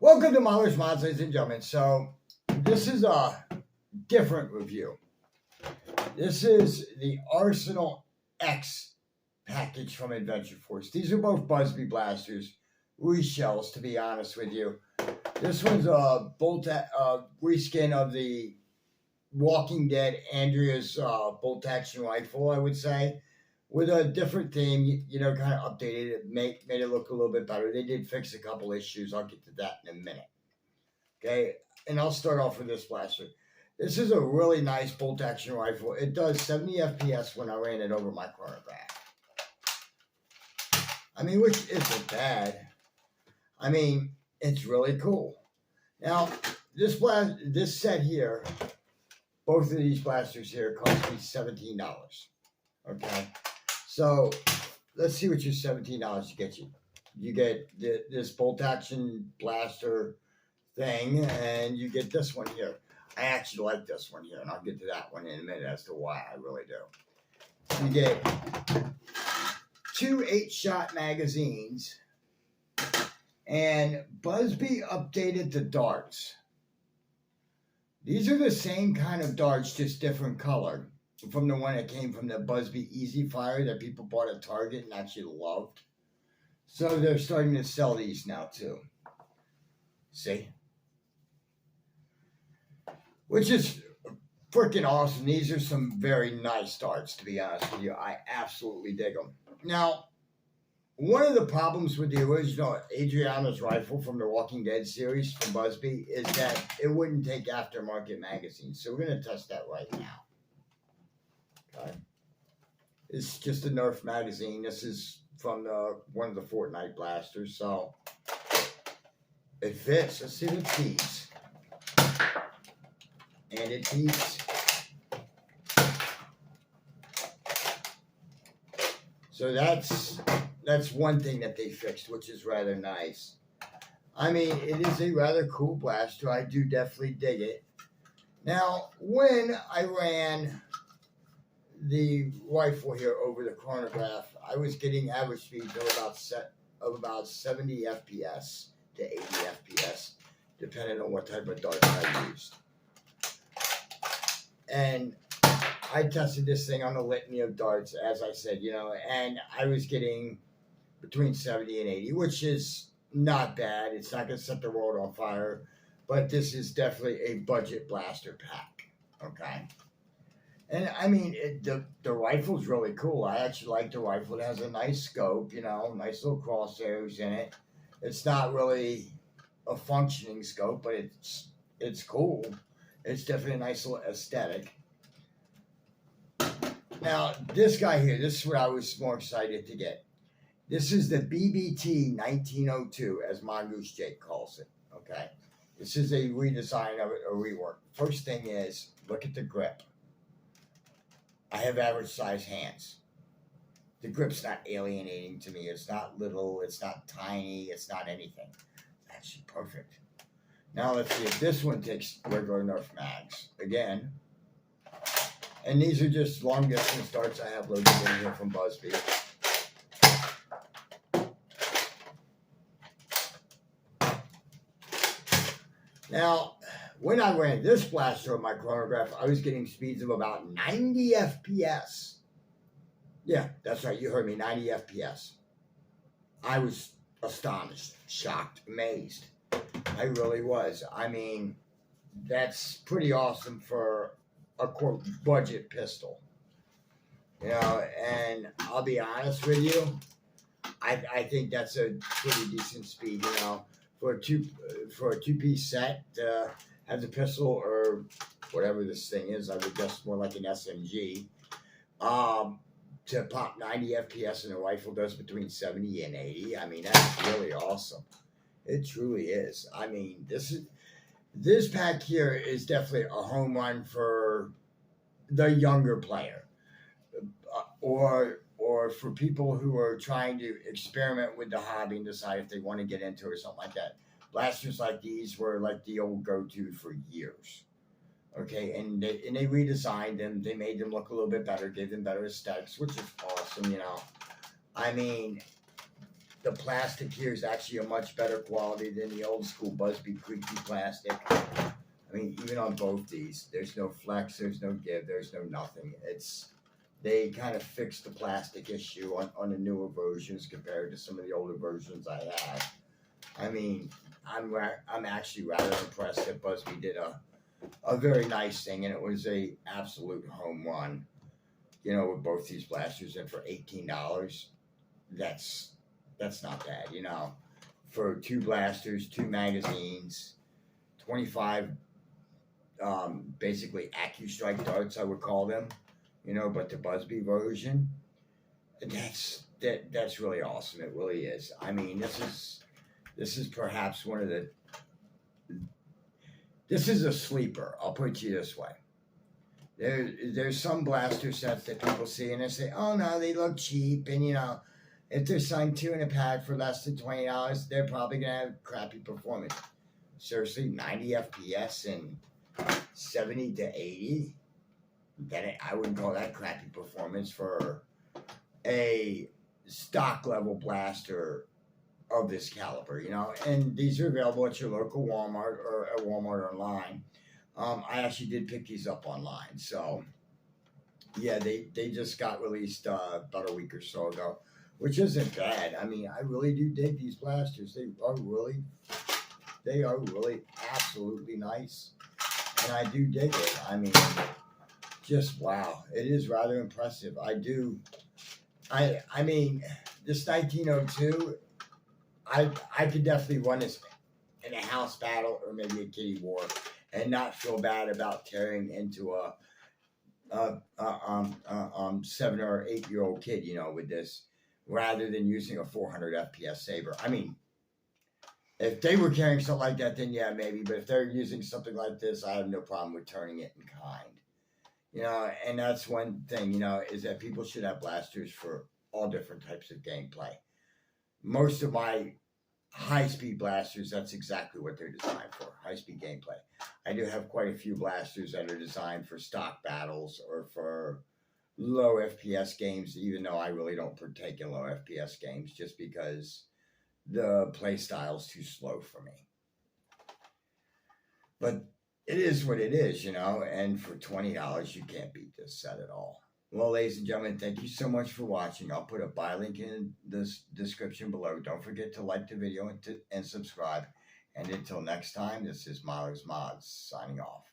Welcome to Mahler's Mods, ladies and gentlemen. So, this is a different review. This is the Arsenal X package from Adventure Force. These are both Busby blasters, reshells, to be honest with you. This one's a reskin of the Walking Dead Andrea's bolt action rifle, I would say, with a different theme. Kind of updated it, made it look a little bit better. They did fix a couple issues. I'll get to that in a minute. Okay, and I'll start off with this blaster. This is a really nice bolt action rifle. It does 70 FPS when I ran it over my chronograph. Which isn't bad. It's really cool. Now, this set here, both of these blasters here cost me $17. Okay, so let's see what your $17 gets you. You get this bolt action blaster thing, and you get this one here. I actually like this one here, and I'll get to that one in a minute as to why I really do. You get two 8-shot magazines, and Busby updated the darts. These are the same kind of darts, just different color from the one that came from the Busby Easy Fire that people bought at Target and actually loved. So they're starting to sell these now too. See? Which is freaking awesome. These are some very nice darts, to be honest with you. I absolutely dig them. Now, one of the problems with the original Adriana's rifle from the Walking Dead series from Busby is that it wouldn't take aftermarket magazines. So we're going to test that right now. Okay. It's just a Nerf magazine. This is from one of the Fortnite blasters. So it fits. Let's see if it feeds. And it feeds. So that's one thing that they fixed, which is rather nice. It is a rather cool blaster. I do definitely dig it. Now, when I ran the rifle here over the chronograph, I was getting average speeds of about 70 FPS to 80 FPS, depending on what type of dart I used. And I tested this thing on a litany of darts, as I said, and I was getting between 70 and 80, which is not bad. It's not going to set the world on fire, but this is definitely a budget blaster pack, okay? And the rifle's really cool. I actually like the rifle. It has a nice scope, nice little crosshairs in it. It's not really a functioning scope, but it's cool. It's definitely a nice little aesthetic. Now, this guy here, this is what I was more excited to get. This is the BBT 1902, as Mongoose Jake calls it, okay? This is a redesign of it, a rework. First thing is, look at the grip. I have average size hands. The grip's not alienating to me. It's not little, it's not tiny, it's not anything. It's actually perfect. Now let's see if this one takes regular Nerf mags. Again. And these are just long distance darts I have loaded in here from Busby. Now, when I ran this blaster on my chronograph, I was getting speeds of about 90 FPS. Yeah, that's right. You heard me, 90 FPS. I was astonished, shocked, amazed. I really was. That's pretty awesome for a quote budget pistol. And I'll be honest with you, I think that's a pretty decent speed, for a two-piece set to have the pistol or whatever this thing is. I would guess more like an SMG. To pop 90 FPS in a rifle does between 70 and 80. That's really awesome. It truly is. This pack here is definitely a home run for the younger player, or for people who are trying to experiment with the hobby and decide if they want to get into it or something like that. Blasters like these were like the old go-to for years. Okay, and they redesigned them. They made them look a little bit better, gave them better aesthetics, which is awesome. The the plastic here is actually a much better quality than the old school Busby creaky plastic. I mean, even on both these, there's no flex, there's no give, there's no nothing. They kind of fixed the plastic issue on the newer versions compared to some of the older versions I had. I mean, I'm actually rather impressed that Busby did a very nice thing, and it was a absolute home run. You know, with both these blasters, and for $18, that's not bad. You know, for 2 blasters, 2 magazines, 25 basically AccuStrike darts, I would call them. You know, but the Busby version, that's really awesome. It really is. I mean, this is perhaps one of the. This is a sleeper. I'll put it to you this way. There's some blaster sets that people see and they say, oh no, they look cheap, and you know, if they're signed 2 in a pack for less than $20, they're probably gonna have crappy performance. Seriously, 90 FPS and 70 to 80. I wouldn't call that crappy performance for a stock level blaster of this caliber, you know. And these are available at your local Walmart or at Walmart online. I actually did pick these up online, so yeah, they just got released about a week or so ago, which isn't bad. I mean, I really do dig these blasters. They are really absolutely nice, and I do dig it. I mean, just wow, it is rather impressive. I mean, this 1902, I could definitely run this in a house battle or maybe a kitty war and not feel bad about tearing into a 7 or 8 year old kid, you know, with this, rather than using a 400 FPS saber. I mean, if they were carrying something like that, then yeah, maybe. But if they're using something like this, I have no problem with turning it in kind. You know, and that's one thing, you know, is that people should have blasters for all different types of gameplay. Most of my high-speed blasters, that's exactly what they're designed for, high-speed gameplay. I do have quite a few blasters that are designed for stock battles or for low FPS games, even though I really don't partake in low FPS games just because the play style is too slow for me. But it is what it is, you know, and for $20, you can't beat this set at all. Well, ladies and gentlemen, thank you so much for watching. I'll put a buy link in the description below. Don't forget to like the video and subscribe. And until next time, this is Miller's Mods signing off.